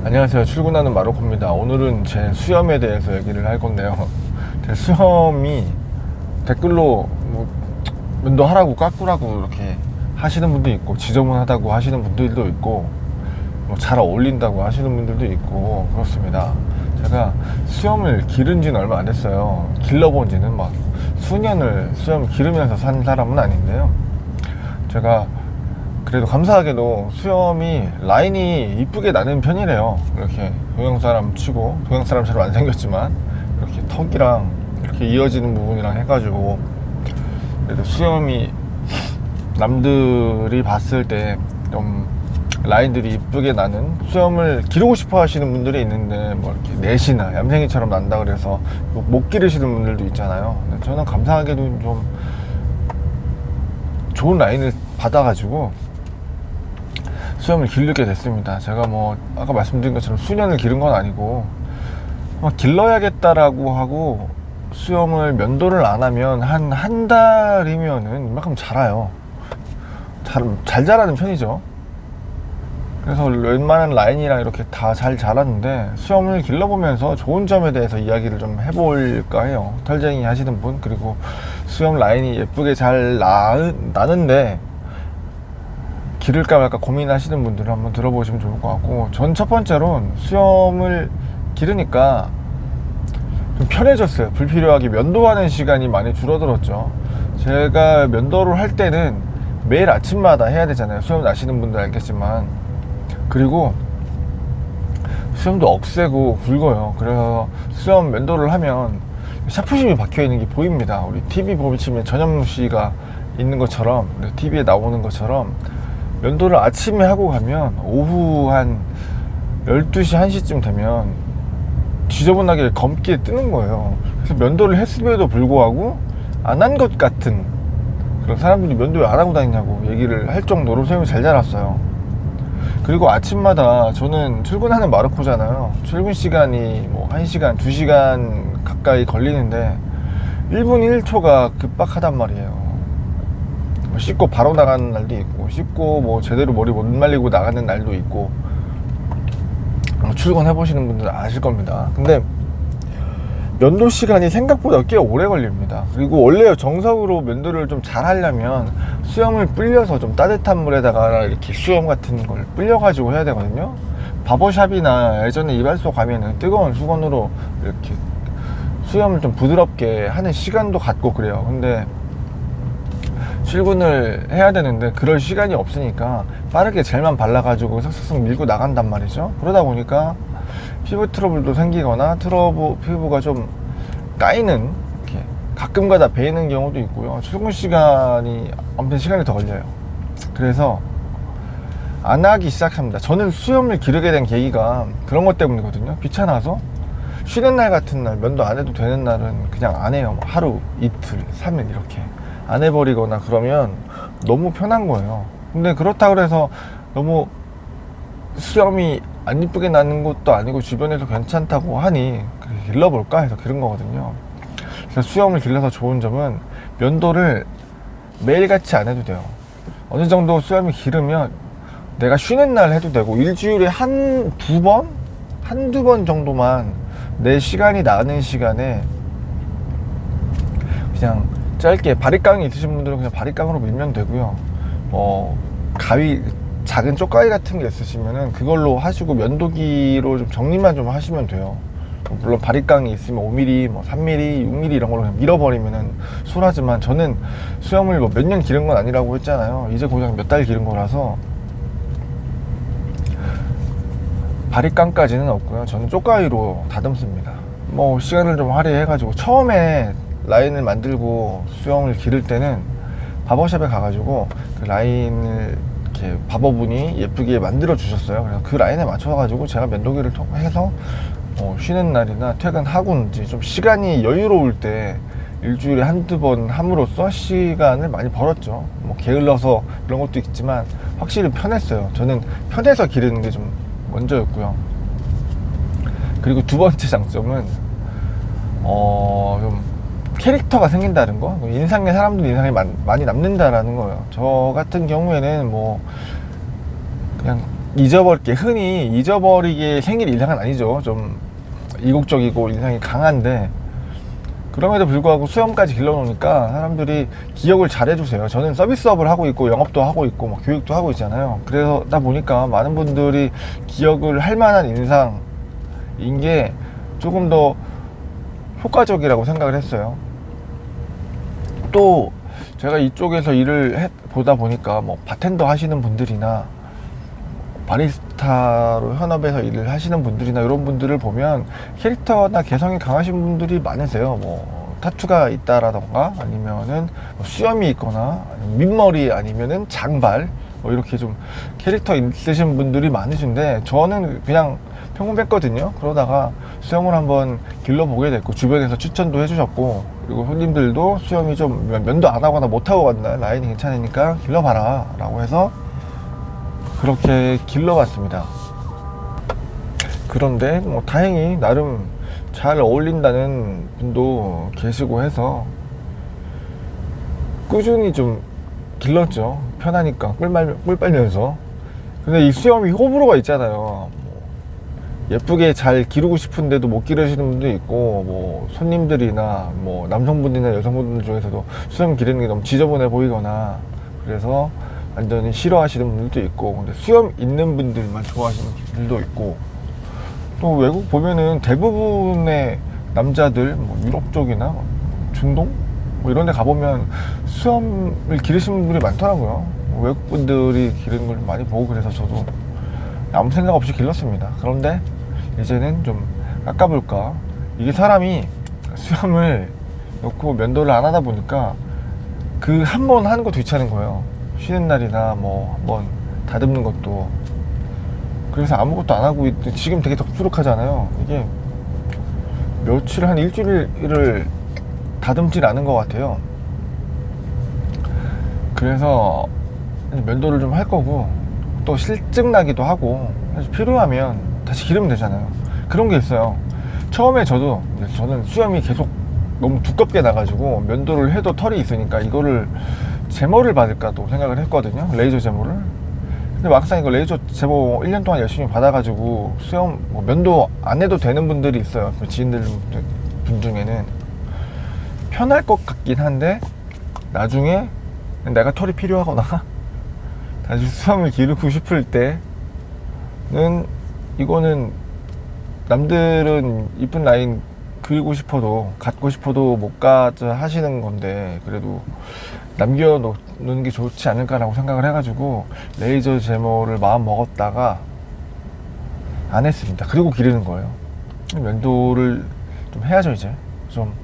안녕하세요. 출근하는 마루코입니다. 오늘은 제 수염에 대해서 얘기를 할 건데요. 제 수염이 댓글로 뭐 면도하라고 깎으라고 이렇게 하시는 분도 있고, 지저분하다고 하시는 분들도 있고, 뭐 잘 어울린다고 하시는 분들도 있고 그렇습니다. 제가 수염을 기른 지는 얼마 안 됐어요. 길러본 지는 막 수년을 수염 기르면서 산 사람은 아닌데요. 제가 그래도 감사하게도 수염이 라인이 이쁘게 나는 편이래요. 이렇게 동양 사람 치고, 동양 사람처럼 안 생겼지만 이렇게 턱이랑 이렇게 이어지는 부분이랑 해가지고 그래도 수염이 남들이 봤을 때 좀 라인들이 이쁘게 나는, 수염을 기르고 싶어 하시는 분들이 있는데 뭐 이렇게 넷이나 얌생이처럼 난다 그래서 못 기르시는 분들도 있잖아요. 근데 저는 감사하게도 좀 좋은 라인을 받아가지고 수염을 기르게 됐습니다. 제가 뭐 아까 말씀드린 것처럼 수년을 기른 건 아니고 길러야겠다라고 하고 수염을 면도를 안 하면 한 달이면은 이만큼 자라요. 잘 자라는 편이죠. 그래서 웬만한 라인이랑 이렇게 다 잘 자랐는데, 수염을 길러보면서 좋은 점에 대해서 이야기를 좀 해볼까 해요. 털쟁이 하시는 분, 그리고 수염 라인이 예쁘게 잘 나는데 기를까 말까 고민하시는 분들은 한번 들어보시면 좋을 것 같고, 전 첫 번째로는 수염을 기르니까 좀 편해졌어요. 불필요하게 면도하는 시간이 많이 줄어들었죠. 제가 면도를 할 때는 매일 아침마다 해야 되잖아요. 수염 나시는 분들 알겠지만. 그리고 수염도 억세고 굵어요. 그래서 수염 면도를 하면 샤프심이 박혀 있는 게 보입니다. 우리 TV 보시면 전현무 씨가 있는 것처럼, TV에 나오는 것처럼 면도를 아침에 하고 가면 오후 한 12시, 1시쯤 되면 지저분하게 검게 뜨는 거예요. 그래서 면도를 했음에도 불구하고 안 한 것 같은 그런 사람들이 면도 왜 안 하고 다니냐고 얘기를 할 정도로 수염이 잘 자랐어요. 그리고 아침마다 저는 출근하는 마르코잖아요. 출근 시간이 뭐 1시간, 2시간 가까이 걸리는데 1분 1초가 급박하단 말이에요. 씻고 바로 나가는 날도 있고, 씻고 뭐 제대로 머리 못 말리고 나가는 날도 있고, 출근해 보시는 분들은 아실 겁니다. 근데 면도 시간이 생각보다 꽤 오래 걸립니다. 그리고 원래 정석으로 면도를 좀 잘 하려면 수염을 불려서 좀 따뜻한 물에다가 이렇게 수염 같은 걸 불려 가지고 해야 되거든요. 바버샵이나 예전에 이발소 가면은 뜨거운 수건으로 이렇게 수염을 좀 부드럽게 하는 시간도 갖고 그래요. 근데 출근을 해야 되는데 그럴 시간이 없으니까 빠르게 젤만 발라가지고 싹싹 밀고 나간단 말이죠. 그러다 보니까 피부 트러블도 생기거나 피부가 좀 까이는, 이렇게 가끔가다 베이는 경우도 있고요. 출근 시간이 아무튼 시간이 더 걸려요. 그래서 안 하기 시작합니다. 저는 수염을 기르게 된 계기가 그런 것 때문이거든요. 귀찮아서 쉬는 날 같은 날, 면도 안 해도 되는 날은 그냥 안 해요. 뭐 하루, 이틀, 3일 이렇게 안 해버리거나 그러면 너무 편한 거예요. 근데 그렇다고 해서 너무 수염이 안 이쁘게 나는 것도 아니고 주변에서 괜찮다고 하니 길러볼까 해서 기른 거거든요. 그래서 수염을 길러서 좋은 점은 면도를 매일같이 안 해도 돼요. 어느 정도 수염이 기르면 내가 쉬는 날 해도 되고, 일주일에 한두 번 정도만 내 시간이 나는 시간에 그냥 짧게, 바리깡이 있으신 분들은 그냥 바리깡으로 밀면 되고요. 가위, 작은 쪽가위 같은 게 있으시면은 그걸로 하시고 면도기로 좀 정리만 좀 하시면 돼요. 물론 바리깡이 있으면 5mm, 뭐 3mm, 6mm 이런 걸로 그냥 밀어버리면은 수월하지만, 저는 수염을 뭐 몇 년 기른 건 아니라고 했잖아요. 이제 고작 몇 달 기른 거라서 바리깡까지는 없고요. 저는 쪽가위로 다듬습니다. 뭐 시간을 좀 할애해가지고, 처음에 라인을 만들고 수염을 기를 때는 바버샵에 가가지고 그 라인을 이렇게 바버분이 예쁘게 만들어 주셨어요. 그래서 그 라인에 맞춰가지고 제가 면도기를 해서 쉬는 날이나 퇴근하고인지 좀 시간이 여유로울 때 일주일에 한두 번 함으로써 시간을 많이 벌었죠. 뭐 게을러서 그런 것도 있지만 확실히 편했어요. 저는 편해서 기르는 게 좀 먼저였고요. 그리고 두 번째 장점은 좀 캐릭터가 생긴다는 거, 인상에, 사람들 인상이 많이 남는다라는 거예요. 저 같은 경우에는 뭐 그냥 잊어버릴게, 흔히 잊어버리게 생길 인상은 아니죠. 좀 이국적이고 인상이 강한데, 그럼에도 불구하고 수염까지 길러놓으니까 사람들이 기억을 잘 해주세요. 저는 서비스업을 하고 있고 영업도 하고 있고 뭐 교육도 하고 있잖아요. 그러다 보니까 많은 분들이 기억을 할 만한 인상인 게 조금 더 효과적이라고 생각을 했어요. 또 제가 이쪽에서 일을 보다 보니까 뭐 바텐더 하시는 분들이나 바리스타로 현업에서 일을 하시는 분들이나 이런 분들을 보면 캐릭터나 개성이 강하신 분들이 많으세요. 뭐 타투가 있다라던가 아니면은 뭐 수염이 있거나 아니면 민머리 아니면은 장발 뭐 이렇게 좀 캐릭터 있으신 분들이 많으신데, 저는 그냥 평범했거든요. 그러다가 수염을 한번 길러보게 됐고 주변에서 추천도 해주셨고, 그리고 손님들도 수염이 좀 면도 안 하거나 못 하고 간다, 라인이 괜찮으니까 길러봐라 라고 해서 그렇게 길러봤습니다. 그런데 뭐 다행히 나름 잘 어울린다는 분도 계시고 해서 꾸준히 좀 길렀죠. 편하니까 꿀 빨면서. 근데 이 수염이 호불호가 있잖아요. 뭐 예쁘게 잘 기르고 싶은데도 못 기르시는 분도 있고, 뭐 손님들이나 뭐 남성분들이나 여성분들 중에서도 수염 기르는 게 너무 지저분해 보이거나 그래서 완전히 싫어하시는 분들도 있고, 근데 수염 있는 분들만 좋아하시는 분들도 있고, 또 외국 보면은 대부분의 남자들 뭐 유럽 쪽이나 중동 뭐 이런 데 가보면 수염을 기르시는 분들이 많더라고요. 외국 분들이 기르는 걸 많이 보고, 그래서 저도 아무 생각 없이 길렀습니다. 그런데 이제는 좀 깎아볼까. 이게 사람이 수염을 놓고 면도를 안 하다 보니까 그 한 번 하는 것도 귀찮은 거예요. 쉬는 날이나 뭐 한번 다듬는 것도. 그래서 아무것도 안 하고 지금 되게 덕수룩하잖아요. 이게 며칠, 한 일주일을 다듬질 않은 것 같아요. 그래서 면도를 좀 할 거고, 또 실증 나기도 하고, 필요하면 다시 기르면 되잖아요. 그런 게 있어요. 처음에 저는 수염이 계속 너무 두껍게 나가지고 면도를 해도 털이 있으니까 이거를 제모를 받을까도 생각을 했거든요. 레이저 제모를. 근데 막상 이거 레이저 제모 1년 동안 열심히 받아가지고 수염 뭐 면도 안 해도 되는 분들이 있어요. 그 지인들 분 중에는 편할 것 같긴 한데, 나중에 내가 털이 필요하거나 다시 수염을 기르고 싶을 때는 이거는 남들은 이쁜 라인 그리고 싶어도 갖고 싶어도 못 가져 하시는 건데, 그래도 남겨놓는 게 좋지 않을까라고 생각을 해가지고 레이저 제모를 마음 먹었다가 안 했습니다. 그리고 기르는 거예요. 면도를 좀 해야죠. 이제 좀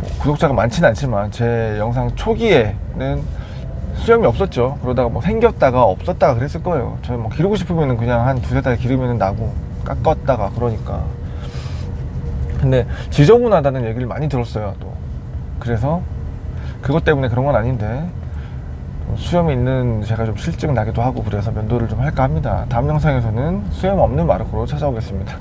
뭐 구독자가 많지는 않지만 제 영상 초기에는 수염이 없었죠. 그러다가 뭐 생겼다가 없었다가 그랬을 거예요. 저희 뭐 기르고 싶으면 그냥 한 두세 달 기르면 나고 깎았다가 그러니까. 근데 지저분하다는 얘기를 많이 들었어요. 또 그래서 그것 때문에 그런 건 아닌데, 수염이 있는 제가 좀 실증 나기도 하고 그래서 면도를 좀 할까 합니다. 다음 영상에서는 수염 없는 마르코로 찾아오겠습니다.